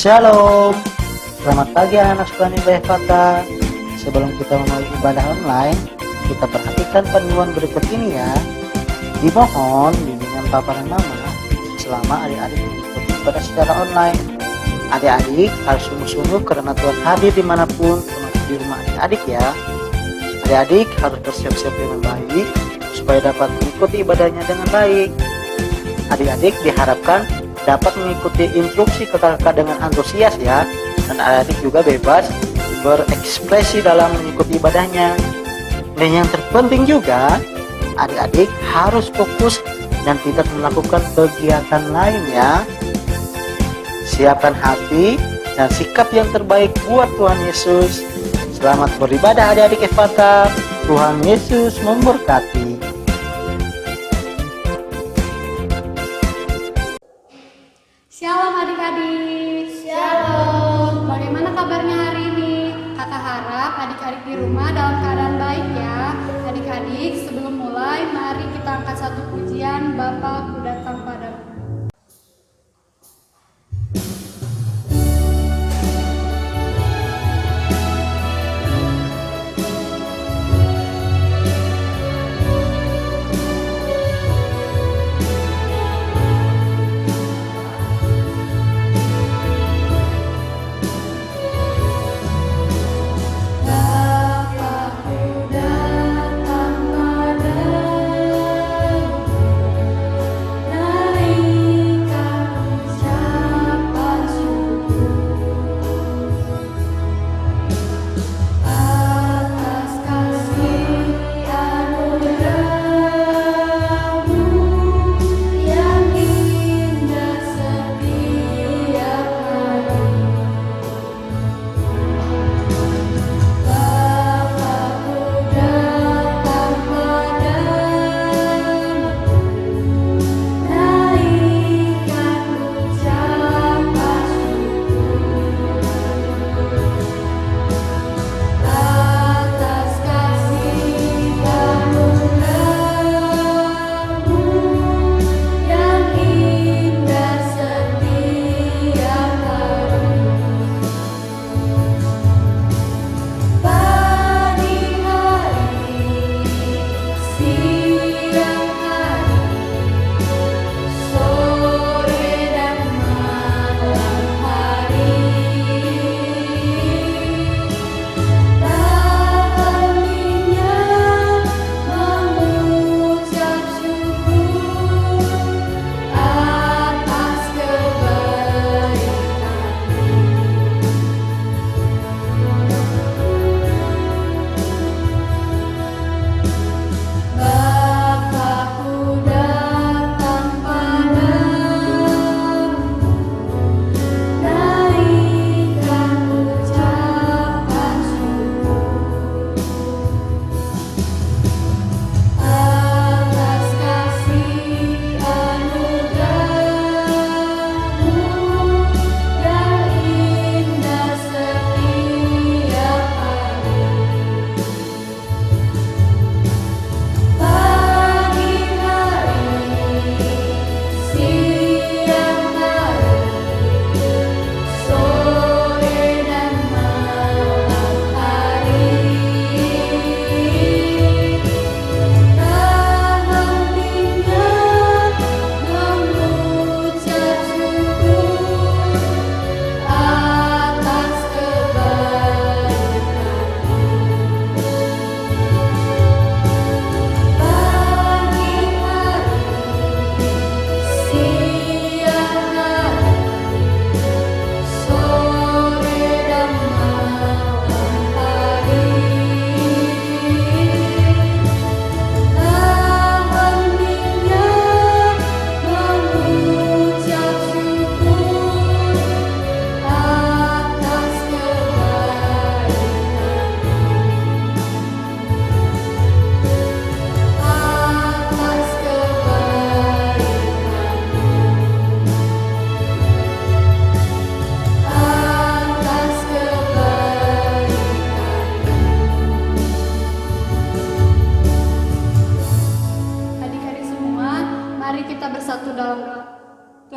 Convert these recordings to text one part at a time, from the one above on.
Shalom, selamat pagi anak sekolah Nilai Fata. Sebelum kita memulai ibadah online, kita perhatikan panduan berikut ini ya. Dimohon bimbingan papa dan mama selama adik-adik mengikuti ibadah secara online. Adik-adik harus sungguh-sungguh karena Tuhan hadir dimanapun, termasuk di rumah adik-adik ya. Adik-adik harus bersiap-siap dengan baik supaya dapat mengikuti ibadahnya dengan baik. Adik-adik diharapkan dapat mengikuti instruksi kakak-kakak dengan antusias ya, dan adik-adik juga bebas berekspresi dalam mengikuti ibadahnya. Dan yang terpenting juga, adik-adik harus fokus dan tidak melakukan kegiatan lain ya. Siapkan hati dan sikap yang terbaik buat Tuhan Yesus. Selamat beribadah adik-adik Efata. Tuhan Yesus memberkati. Shalom adik-adik. Shalom. Bagaimana kabarnya hari ini? Kakak harap adik-adik di rumah dalam keadaan baik ya. Adik-adik, sebelum mulai mari kita angkat satu pujian Bapa Ku Datang Padamu.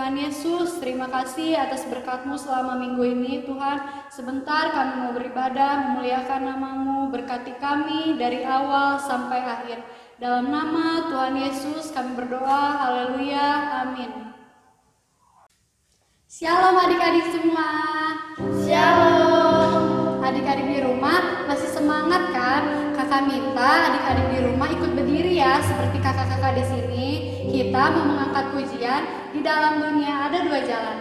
Tuhan Yesus, terima kasih atas berkat-Mu selama minggu ini Tuhan. Sebentar kami mau beribadah, memuliakan nama-Mu, berkati kami dari awal sampai akhir. Dalam nama Tuhan Yesus kami berdoa, haleluya, amin. Shalom adik-adik semua. Shalom. Adik-adik di rumah masih semangat kan? Kakak minta adik-adik di rumah ikut berdiri ya, seperti kakak-kakak di sini. Kita mau mengangkat pujian. Di dalam dunia ada dua jalan.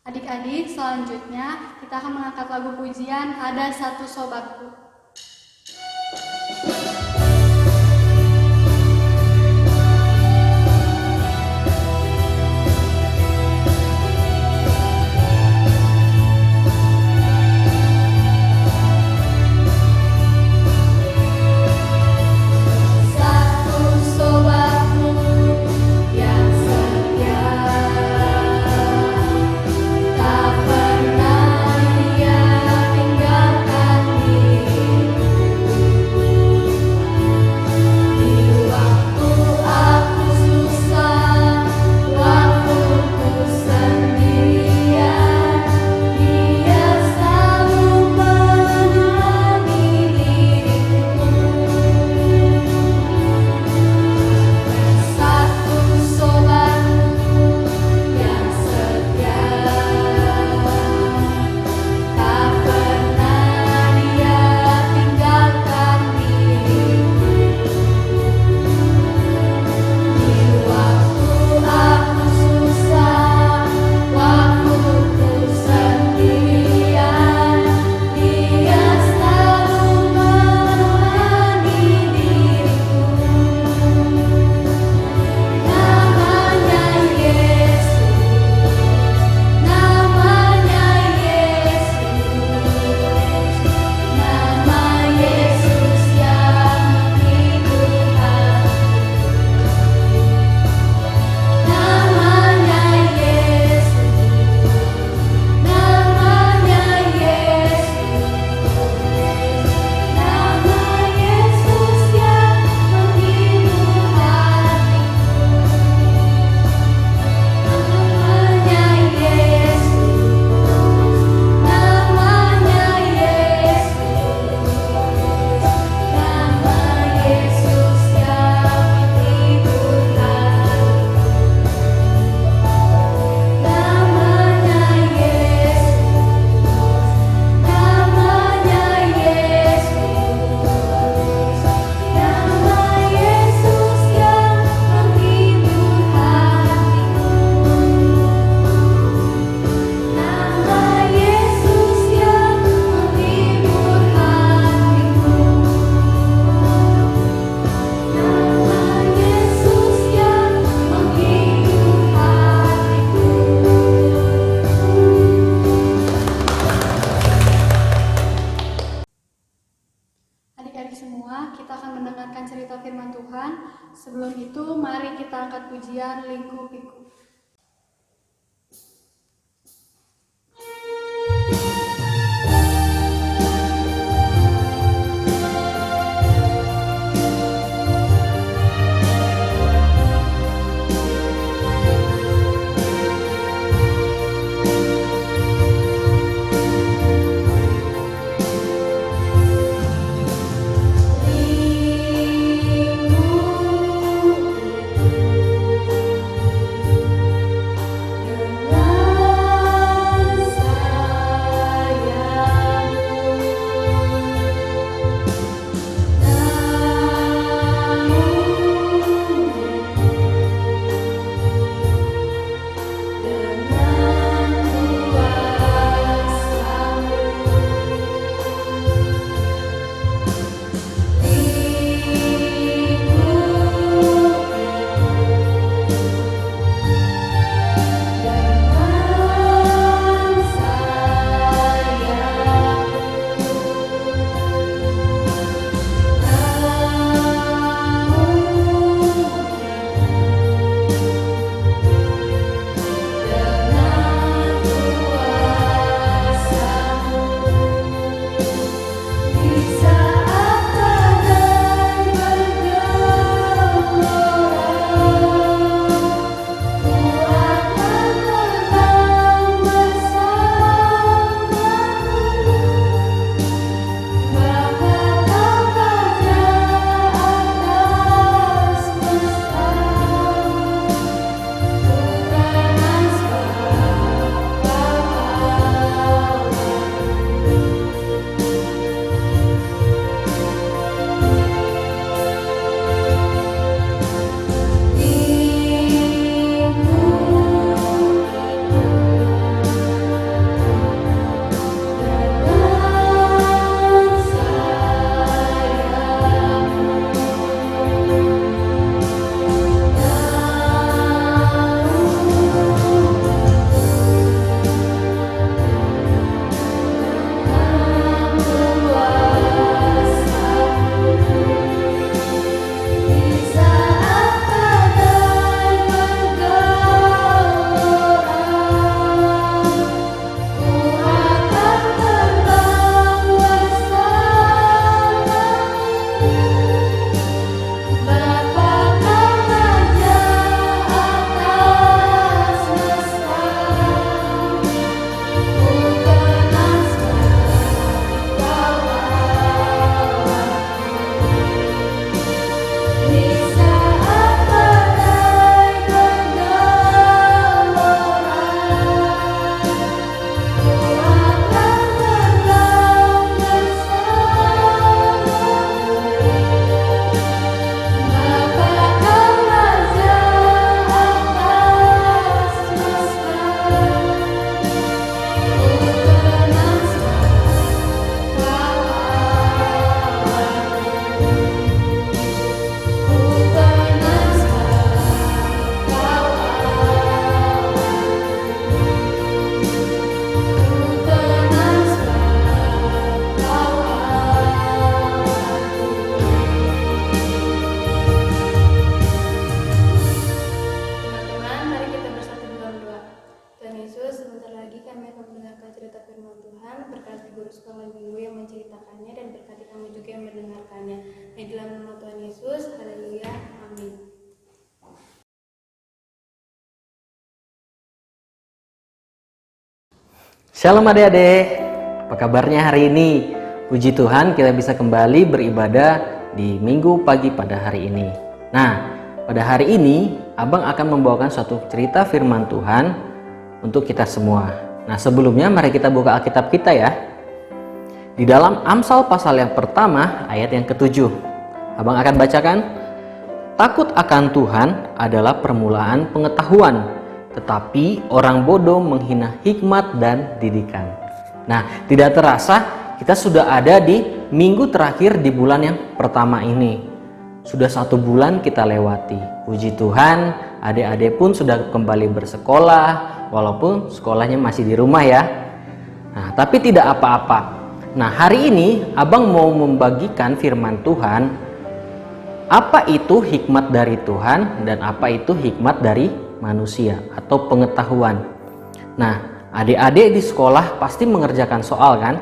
Adik-adik, selanjutnya kita akan mengangkat lagu pujian Ada Satu Sobatku. Tak pernah ia tinggalkan diri. Tuhan lingkupiku. sekolah minggu yang menceritakannya dan berkati kami juga yang mendengarkannya. Di dalam nama Tuhan Yesus, haleluya, amin. Shalom adik-adik, apa kabarnya hari ini? Puji Tuhan kita bisa kembali beribadah di minggu pagi pada hari ini. Nah, pada hari ini Abang akan membawakan suatu cerita firman Tuhan untuk kita semua. Nah, sebelumnya mari kita buka Alkitab kita ya. Di dalam Amsal pasal yang pertama ayat yang ke-7, Abang akan bacakan, takut akan Tuhan adalah permulaan pengetahuan, tetapi orang bodoh menghina hikmat dan didikan. Nah, tidak terasa kita sudah ada di minggu terakhir di bulan yang pertama ini. Sudah 1 bulan kita lewati. Puji Tuhan, adik-adik pun sudah kembali bersekolah, walaupun sekolahnya masih di rumah ya. Nah, tapi tidak apa-apa. Nah, hari ini Abang mau membagikan firman Tuhan apa itu hikmat dari Tuhan dan apa itu hikmat dari manusia atau pengetahuan. Nah, adik-adik di sekolah pasti mengerjakan soal kan?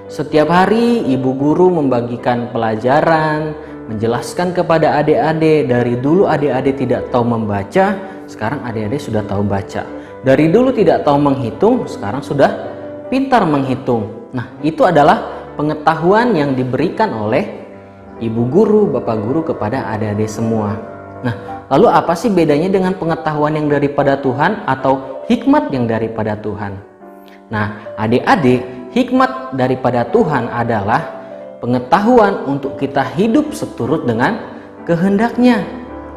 Setiap hari ibu guru membagikan pelajaran, menjelaskan kepada adik-adik. Dari dulu adik-adik tidak tahu membaca, sekarang adik-adik sudah tahu baca. Dari dulu tidak tahu menghitung, sekarang sudah pintar menghitung. Nah, itu adalah pengetahuan yang diberikan oleh ibu guru, bapak guru kepada adik-adik semua. Nah, lalu apa sih bedanya dengan pengetahuan yang daripada Tuhan atau hikmat yang daripada Tuhan? Nah, adik-adik, hikmat daripada Tuhan adalah pengetahuan untuk kita hidup seturut dengan kehendaknya.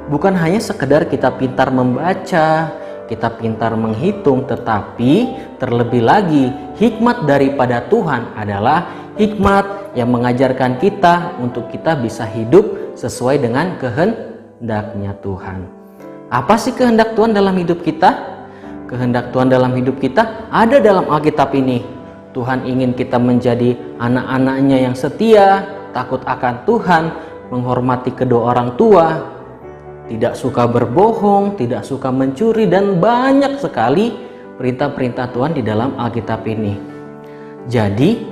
Bukan hanya sekedar kita pintar membaca, kita pintar menghitung, tetapi terlebih lagi hikmat daripada Tuhan adalah hikmat yang mengajarkan kita untuk kita bisa hidup sesuai dengan kehendaknya Tuhan. Apa sih kehendak Tuhan dalam hidup kita? Kehendak Tuhan dalam hidup kita ada dalam Alkitab ini. Tuhan ingin kita menjadi anak-anaknya yang setia, takut akan Tuhan, menghormati kedua orang tua, tidak suka berbohong, tidak suka mencuri, dan banyak sekali perintah-perintah Tuhan di dalam Alkitab ini. Jadi,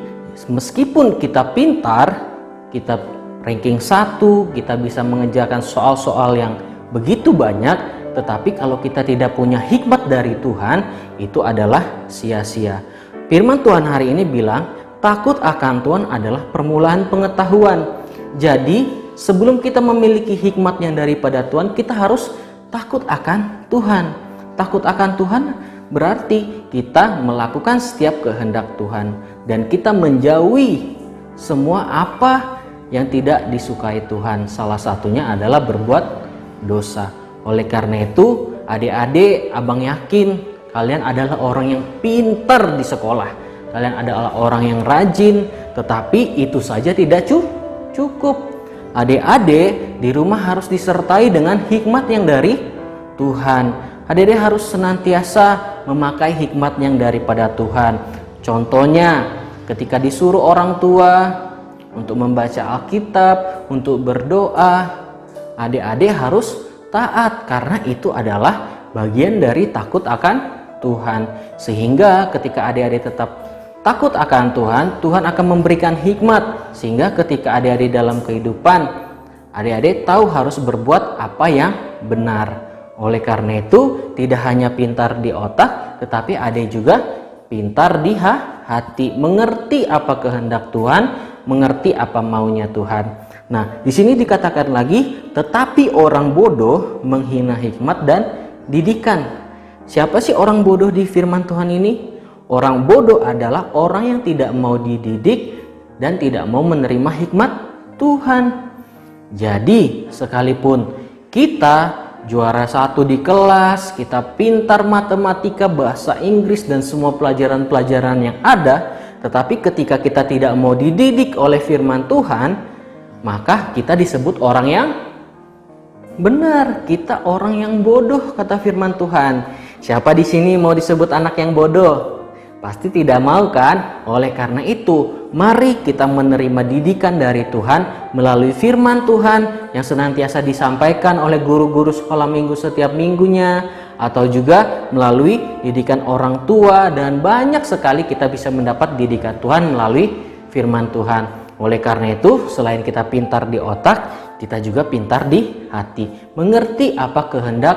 meskipun kita pintar, kita ranking 1, kita bisa mengerjakan soal-soal yang begitu banyak, tetapi kalau kita tidak punya hikmat dari Tuhan, itu adalah sia-sia. Firman Tuhan hari ini bilang, takut akan Tuhan adalah permulaan pengetahuan. Jadi, sebelum kita memiliki hikmat yang daripada Tuhan, kita harus takut akan Tuhan. Takut akan Tuhan berarti kita melakukan setiap kehendak Tuhan dan kita menjauhi semua apa yang tidak disukai Tuhan. Salah satunya adalah berbuat dosa. Oleh karena itu, adik-adik, abang yakin kalian adalah orang yang pintar di sekolah. Kalian adalah orang yang rajin, tetapi itu saja tidak cukup. Adik-adik di rumah harus disertai dengan hikmat yang dari Tuhan. Adik-adik harus senantiasa memakai hikmat yang daripada Tuhan. Contohnya, ketika disuruh orang tua untuk membaca Alkitab, untuk berdoa, adik-adik harus taat karena itu adalah bagian dari takut akan Tuhan. Sehingga ketika adik-adik tetap takut akan Tuhan, Tuhan akan memberikan hikmat sehingga ketika adik-adik dalam kehidupan, adik-adik tahu harus berbuat apa yang benar. Oleh karena itu, tidak hanya pintar di otak, tetapi adik juga pintar di hati, mengerti apa kehendak Tuhan, mengerti apa maunya Tuhan. Nah, di sini dikatakan lagi, tetapi orang bodoh menghina hikmat dan didikan. Siapa sih orang bodoh di firman Tuhan ini? Orang bodoh adalah orang yang tidak mau dididik dan tidak mau menerima hikmat Tuhan. Jadi, sekalipun kita juara 1 di kelas, kita pintar matematika, bahasa Inggris, dan semua pelajaran-pelajaran yang ada, tetapi ketika kita tidak mau dididik oleh firman Tuhan, maka kita disebut orang yang benar. Kita orang yang bodoh, kata firman Tuhan. Siapa di sini mau disebut anak yang bodoh? Pasti tidak mau kan? Oleh karena itu, mari kita menerima didikan dari Tuhan melalui firman Tuhan yang senantiasa disampaikan oleh guru-guru sekolah minggu setiap minggunya, atau juga melalui didikan orang tua, dan banyak sekali kita bisa mendapat didikan Tuhan melalui firman Tuhan. Oleh karena itu, selain kita pintar di otak, kita juga pintar di hati, mengerti apa kehendak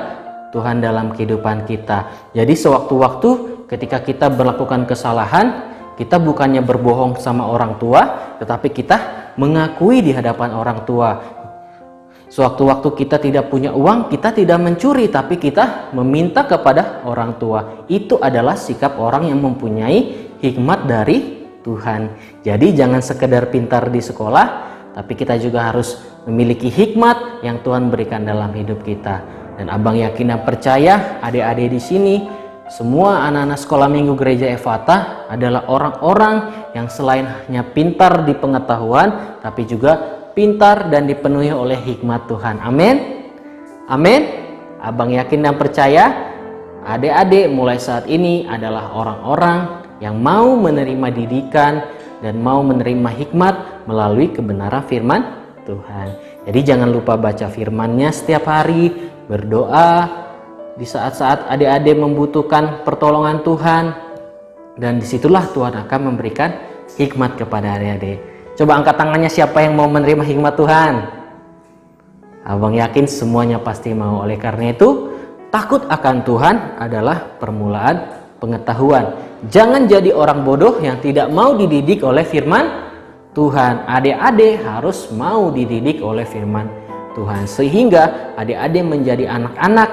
Tuhan dalam kehidupan kita. Jadi sewaktu-waktu ketika kita melakukan kesalahan, kita bukannya berbohong sama orang tua, tetapi kita mengakui di hadapan orang tua. Sewaktu-waktu kita tidak punya uang, kita tidak mencuri, tapi kita meminta kepada orang tua. Itu adalah sikap orang yang mempunyai hikmat dari Tuhan. Jadi jangan sekedar pintar di sekolah, tapi kita juga harus memiliki hikmat yang Tuhan berikan dalam hidup kita. Dan abang yakin dan percaya adik-adik di sini, semua anak-anak sekolah minggu gereja Efata adalah orang-orang yang selain hanya pintar di pengetahuan, tapi juga pintar dan dipenuhi oleh hikmat Tuhan. Amin. Amin. Abang yakin dan percaya adik-adik mulai saat ini adalah orang-orang yang mau menerima didikan dan mau menerima hikmat melalui kebenaran firman Tuhan. Jadi jangan lupa baca firman-Nya setiap hari, berdoa di saat-saat adik-adik membutuhkan pertolongan Tuhan, dan disitulah Tuhan akan memberikan hikmat kepada adik-adik. Coba angkat tangannya siapa yang mau menerima hikmat Tuhan. Abang yakin semuanya pasti mau. Oleh karena itu, takut akan Tuhan adalah permulaan pengetahuan. Jangan jadi orang bodoh yang tidak mau dididik oleh firman Tuhan. Adik-adik harus mau dididik oleh firman Tuhan, sehingga adik-adik menjadi anak-anak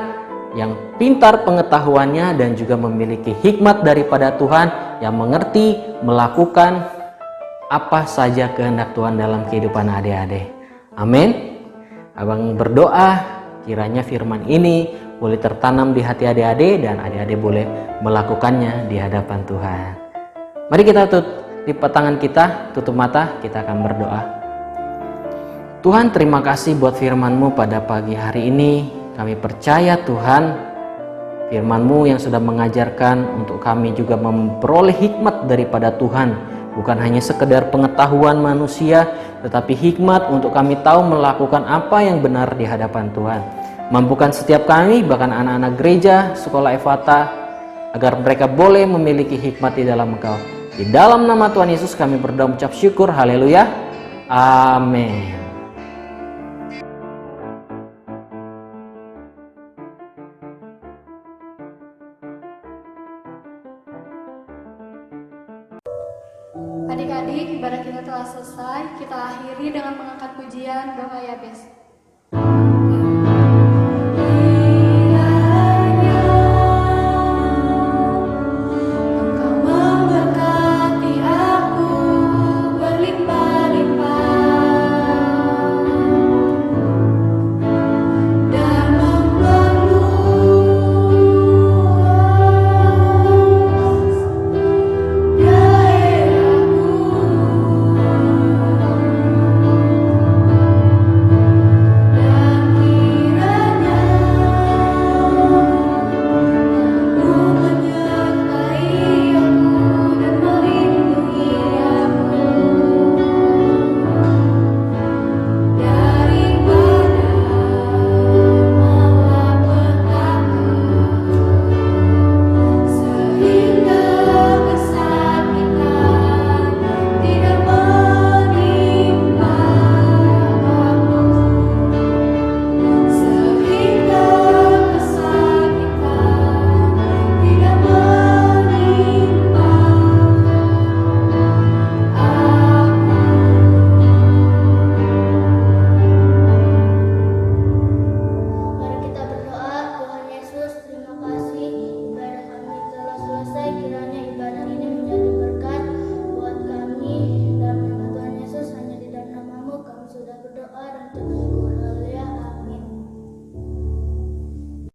yang pintar pengetahuannya dan juga memiliki hikmat daripada Tuhan, yang mengerti melakukan apa saja kehendak Tuhan dalam kehidupan adik-adik. Amin. Abang berdoa kiranya firman ini boleh tertanam di hati adik-adik dan adik-adik boleh melakukannya di hadapan Tuhan. Mari kita lipat tangan kita, tutup mata, kita akan berdoa. Tuhan, terima kasih buat firman-Mu pada pagi hari ini. Kami percaya Tuhan, firman-Mu yang sudah mengajarkan untuk kami juga memperoleh hikmat daripada Tuhan. Bukan hanya sekedar pengetahuan manusia, tetapi hikmat untuk kami tahu melakukan apa yang benar di hadapan Tuhan. Mampukan setiap kami, bahkan anak-anak gereja, sekolah Efata, agar mereka boleh memiliki hikmat di dalam Engkau. Di dalam nama Tuhan Yesus kami berdoa mengucap syukur. Haleluya. Amin. Adik-adik, ibadah kita telah selesai. Kita akhiri dengan mengangkat pujian doa Yabes.